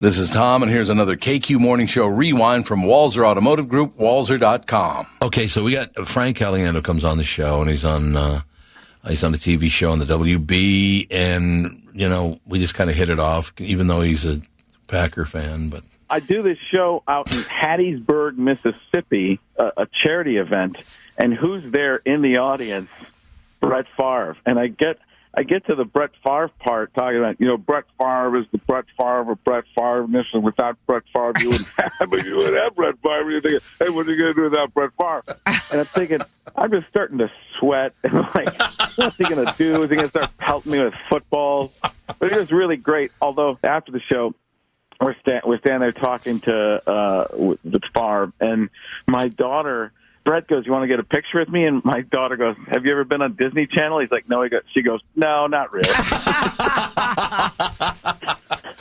This is Tom, and here's another KQ Morning Show rewind from Walser Automotive Group, walser.com. Okay, so we got Frank Caliendo comes on the show, and he's on a TV show on the WB, and, you know, we just kind of hit it off, even though he's a Packer fan. But I do this show out in Hattiesburg, Mississippi, a charity event, and who's there in the audience? Brett Favre. And I get to the Brett Favre part, talking about, you know, Brett Favre is the Brett Favre of Brett Favre. And without Brett Favre, you wouldn't have Brett Favre. You're thinking, hey, what are you going to do without Brett Favre? And I'm thinking, I'm just starting to sweat. And I'm like, what's he going to do? Is he going to start pelting me with footballs? But it was really great. Although after the show, we're standing there talking to with Favre, and my daughter, Brett goes, you want to get a picture with me? And my daughter goes, have you ever been on Disney Channel? He's like, no. She goes, no, not really.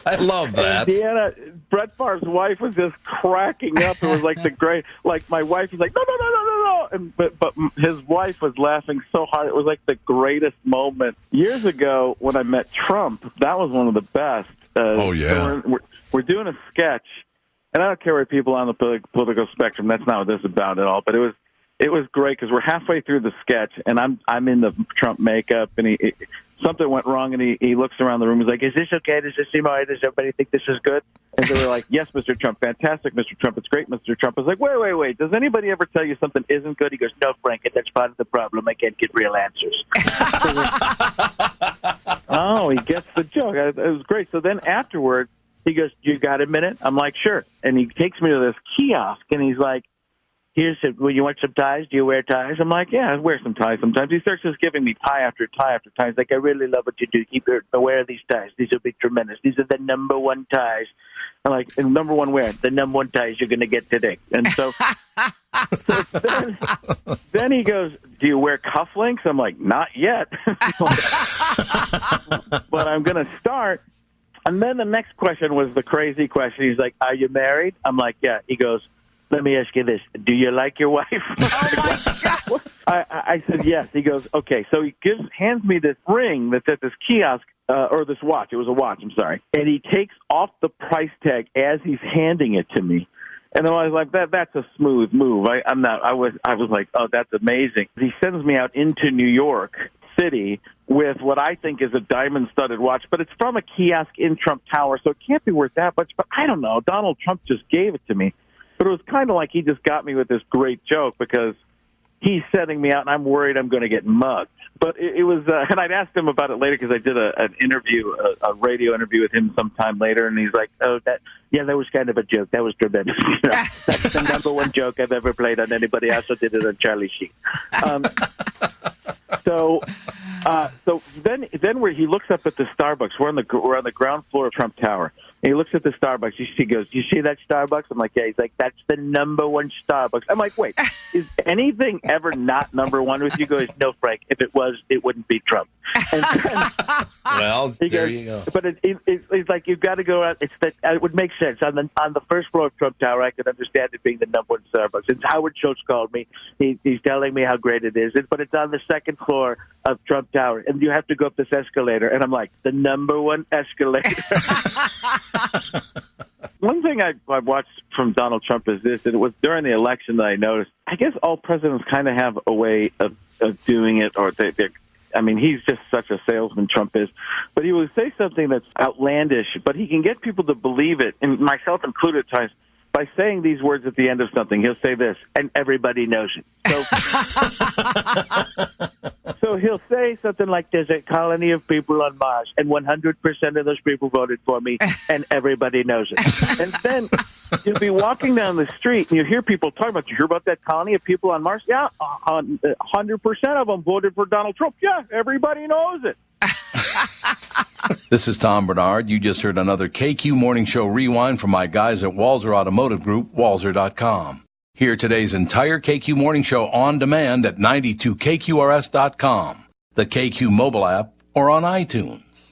I love that. And Deanna, Brett Favre's wife was just cracking up. It was like the great, like my wife was like, no. And, but his wife was laughing so hard. It was like the greatest moment. Years ago when I met Trump, that was one of the best. Oh, yeah. We're doing a sketch. And I don't care where people on the political spectrum. That's not what this is about at all. But it was great because we're halfway through the sketch, and I'm in the Trump makeup, and something went wrong, and he looks around the room. He's like, "Is this okay? Does this seem all right? Does everybody think this is good?" And they were like, "Yes, Mr. Trump, fantastic, Mr. Trump, it's great, Mr. Trump." I was like, "Wait. Does anybody ever tell you something isn't good?" He goes, "No, Frank, and that's part of the problem. I can't get real answers." Oh, he gets the joke. It was great. So then afterwards, he goes, "You got a minute?" I'm like, "Sure." And he takes me to this kiosk, and he's like, "Well, you want some ties? Do you wear ties?" I'm like, "Yeah, I wear some ties sometimes." He starts just giving me tie after tie after tie. He's like, "I really love what you do. Keep wear these ties. These will be tremendous. These are the number one ties." I'm like, "And number one where?" "The number one ties you're going to get today." And so then he goes, "Do you wear cufflinks?" I'm like, "Not yet." But I'm going to start. And then the next question was the crazy question. He's like, "Are you married?" I'm like, "Yeah." He goes, "Let me ask you this. Do you like your wife?" Oh, my God. I said, "Yes." He goes, "Okay." So he hands me this ring that's at this kiosk, or this watch. It was a watch, I'm sorry. And he takes off the price tag as he's handing it to me. And then I was like, that's a smooth move. I was like, oh, that's amazing. He sends me out into New York City with what I think is a diamond-studded watch, but it's from a kiosk in Trump Tower, so it can't be worth that much. But I don't know. Donald Trump just gave it to me. But it was kind of like he just got me with this great joke because he's setting me out, and I'm worried I'm going to get mugged. But it was, and I'd asked him about it later because I did an interview, a radio interview with him sometime later, and he's like, "Oh, that was kind of a joke. That was tremendous. You know, that's the number one joke I've ever played on anybody. I also did it on Charlie Sheen." So then where he looks up at the Starbucks, we're on the ground floor of Trump Tower. And he looks at the Starbucks. He goes, "You see that Starbucks?" I'm like, "Yeah." He's like, "That's the number one Starbucks." I'm like, "Wait, is anything ever not number one with you?" He goes, "No, Frank. If it was, it wouldn't be Trump." And then, well, there you go. But it's like you've got to go out. It would make sense on the first floor of Trump Tower. I could understand it being the number one Starbucks. And Howard Schultz called me. He's telling me how great it is. But it's on the second floor of Trump Tower, and you have to go up this escalator. And I'm like, the number one escalator. One thing I watched from Donald Trump is this, and it was during the election that I noticed. I guess all presidents kind of have a way of doing it, or I mean, he's just such a salesman, Trump is. But he will say something that's outlandish, but he can get people to believe it, and myself included at times, by saying these words at the end of something. He'll say this, and everybody knows it. So he'll say something like, "There's a colony of people on Mars, and 100% of those people voted for me, and everybody knows it." And then you'll be walking down the street, and you hear people talking about, "You hear about that colony of people on Mars?" "Yeah, 100% of them voted for Donald Trump." "Yeah, everybody knows it." This is Tom Bernard. You just heard another KQ Morning Show rewind from my guys at Walser Automotive Group, walser.com. Hear today's entire KQ Morning Show on demand at 92KQRS.com, the KQ mobile app, or on iTunes.